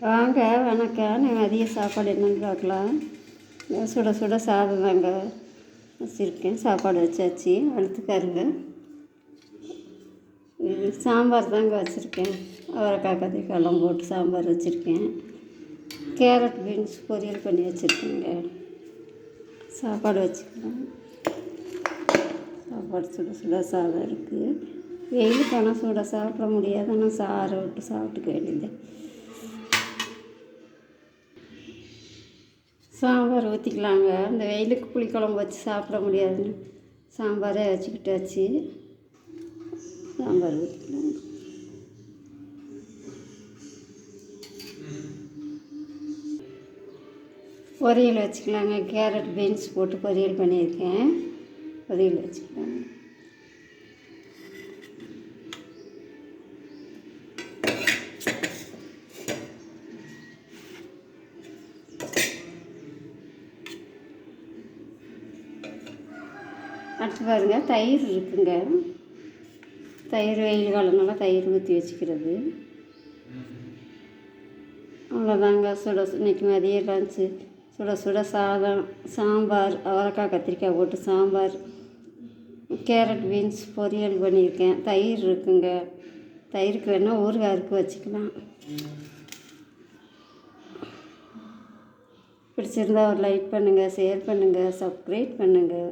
வாங்க வணக்கம். நான் மதிய சாப்பாடு என்னென்னு பார்க்கலாம். சுட சுட சாதம் தாங்க வச்சுருக்கேன். சாப்பாடு வச்சாச்சு. வளர்த்துக்காருங்க. இது சாம்பார் தாங்க வச்சுருக்கேன். அவரைக்காய் கத்திரிக்காயெல்லாம் போட்டு சாம்பார் வச்சுருக்கேன். கேரட் பீன்ஸ் பொரியல் பண்ணி வச்சுருக்கேங்க. சாப்பாடு வச்சுக்கலாம். சாப்பாடு சுட சுட சாதம் இருக்குது. வெயிலுக்கு ஆனால் சுட சாப்பிட முடியாது. ஆனால் சாரை விட்டு சாப்பிட்டுக்க வேண்டியது. சாம்பார் ஊற்றிக்கலாங்க. இந்த வெயிலுக்கு புளிக்குழம்பு வச்சு சாப்பிட முடியாதுன்னு சாம்பாரே வச்சுக்கிட்டாச்சு. சாம்பார் ஊற்றிக்கலாம். பொரியல் வச்சுக்கலாங்க. கேரட் பீன்ஸ் போட்டு பொரியல் பண்ணியிருக்கேன். பொரியல் வச்சுக்கலாம். அடுத்து பாருங்கள், தயிர் இருக்குங்க. தயிர் வெயில் காலனால தயிர் ஊற்றி வச்சுக்கிறது. அவ்வளோதாங்க. இன்றைக்கி மதிய லஞ்சு சுட சுட சாதம், சாம்பார், அவரைக்காய் கத்திரிக்காய் போட்டு சாம்பார், கேரட் பீன்ஸ் பொரியல் பண்ணியிருக்கேன். தயிர் இருக்குங்க. தயிருக்கு வேணால் ஊறுகாய் இருக்கு வச்சுக்கலாம். பிடிச்சிருந்தா ஒரு லைக் பண்ணுங்கள், ஷேர் பண்ணுங்கள், சப்ஸ்கிரைப் பண்ணுங்கள்.